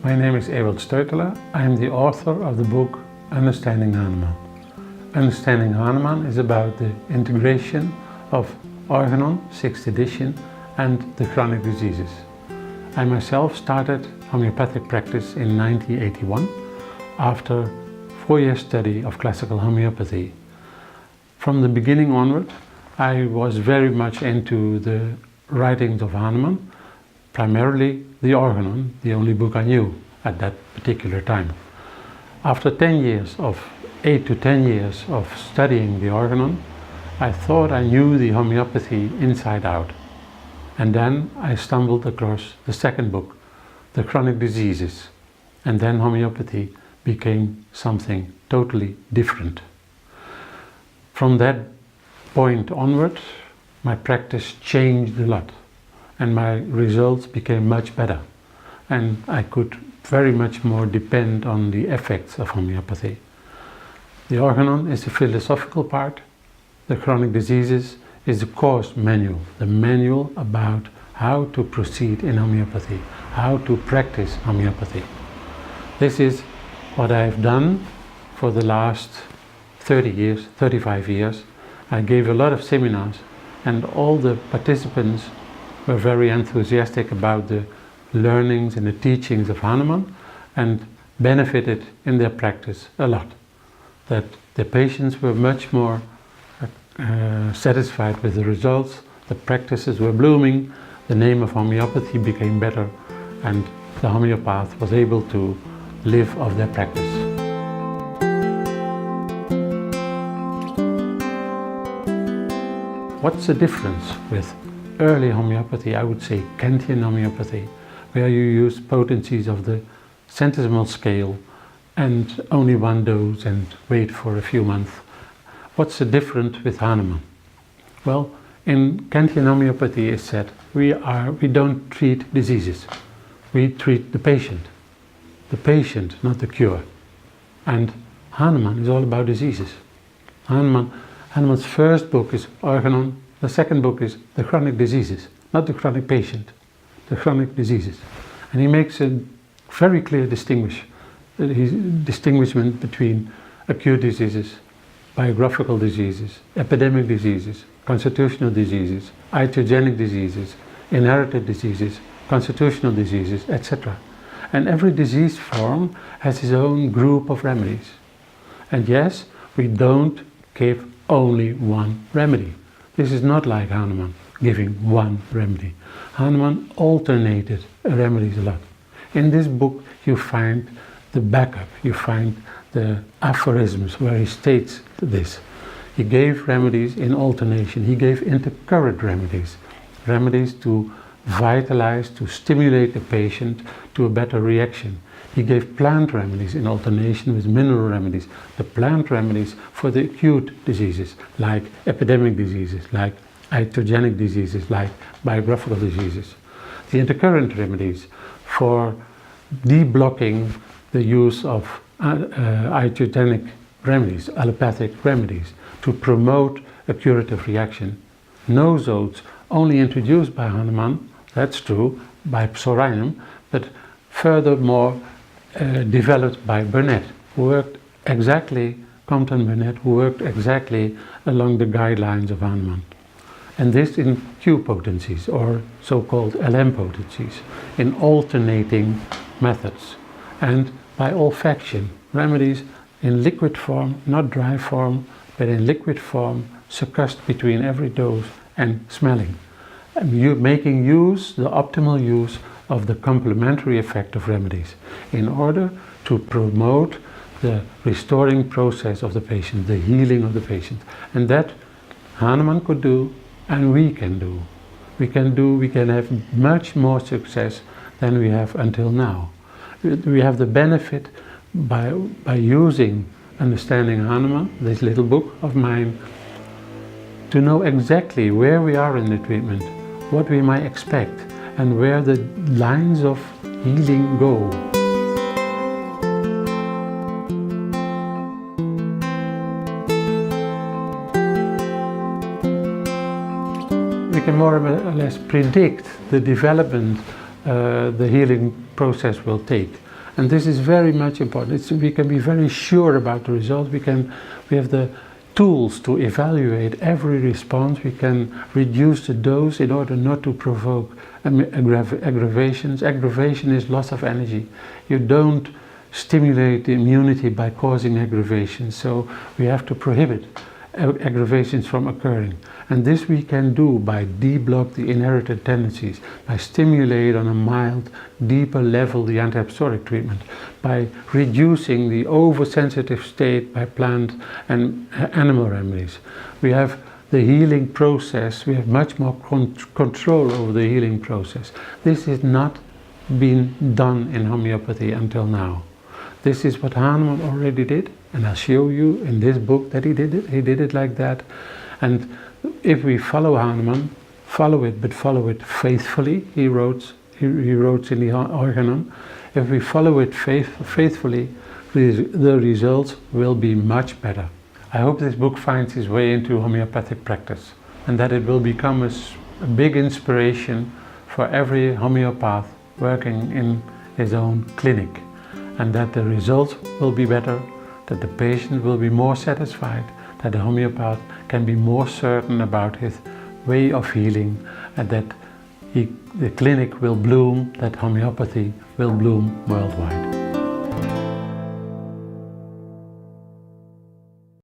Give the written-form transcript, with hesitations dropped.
My name is Ewald Stoteler. I am the author of the book Understanding Hahnemann. Understanding Hahnemann is about the integration of Organon, 6th edition, and the chronic diseases. I myself started homeopathic practice in 1981 after 4 years study of classical homeopathy. From the beginning onward, I was very much into the writings of Hahnemann, primarily the Organon, the only book I knew at that particular time. After 8 to 10 years of studying the Organon, I thought I knew the homeopathy inside out. And then I stumbled across the second book, The Chronic Diseases, and then homeopathy became something totally different. From that point onward, my practice changed a lot and my results became much better, and I could very much more depend on the effects of homeopathy. The Organon is the philosophical part, the chronic diseases is the course manual, the manual about how to proceed in homeopathy, how to practice homeopathy. This is what I've done for the last 30 years, 35 years. I gave a lot of seminars and all the participants were very enthusiastic about the learnings and the teachings of Hahnemann and benefited in their practice a lot. That the patients were much more satisfied with the results, the practices were blooming, the name of homeopathy became better, and the homeopath was able to live of their practice. What's the difference with early homeopathy? I would say Kantian homeopathy, where you use potencies of the centesimal scale and only one dose and wait for a few months. What's the difference with Hahnemann? Well, in Kantian homeopathy is said we don't treat diseases, we treat the patient, not the cure. And Hahnemann is all about diseases. Hahnemann's first book is Organon, the second book is the chronic diseases, not the chronic patient, the chronic diseases. And he makes a very clear distinguishment between acute diseases, biographical diseases, epidemic diseases, constitutional diseases, iatrogenic diseases, inherited diseases, constitutional diseases, etc. And every disease form has its own group of remedies. And yes, we don't give only one remedy. This is not like Hahnemann, giving one remedy. Hahnemann alternated remedies a lot. In this book you find the backup, you find the aphorisms where he states this. He gave remedies in alternation, he gave intercurrent remedies, remedies to vitalize, to stimulate the patient to a better reaction. He gave plant remedies in alternation with mineral remedies. The plant remedies for the acute diseases, like epidemic diseases, like iatrogenic diseases, like biographical diseases. The intercurrent remedies for deblocking the use of iatrogenic remedies, allopathic remedies, to promote a curative reaction. Nosodes only introduced by Hahnemann, that's true, by Psorinum, but furthermore developed by Burnett, who worked exactly, Compton Burnett, who worked exactly along the guidelines of Hahnemann. And this in Q potencies, or so-called LM potencies, in alternating methods. And by olfaction, remedies in liquid form, not dry form, but in liquid form, succussed between every dose, and smelling. And making use, the optimal use, of the complementary effect of remedies in order to promote the restoring process of the patient, the healing of the patient. And that Hahnemann could do and we can do. We can have much more success than we have until now. We have the benefit by using Understanding Hahnemann, this little book of mine, to know exactly where we are in the treatment, what we might expect, and where the lines of healing go. We can more or less predict the development the healing process will take. And this is very much important. We can be very sure about the result. We have the tools to evaluate every response. We can reduce the dose in order not to provoke aggravations. Aggravation is loss of energy. You don't stimulate the immunity by causing aggravation, so we have to prohibit aggravations from occurring. And this we can do by deblock the inherited tendencies, by stimulate on a mild, deeper level the anti-absoric treatment, by reducing the oversensitive state by plant and animal remedies. We have the healing process, we have much more control over the healing process. This has not been done in homeopathy until now. This is what Hahnemann already did, and I'll show you in this book that he did it. He did it like that. And if we follow Hahnemann, follow it, but follow it faithfully, he wrote in the Organon. If we follow it faithfully, the results will be much better. I hope this book finds its way into homeopathic practice, and that it will become a big inspiration for every homeopath working in his own clinic, and that the results will be better, that the patient will be more satisfied, that the homeopath can be more certain about his way of healing, and that the clinic will bloom, that homeopathy will bloom worldwide.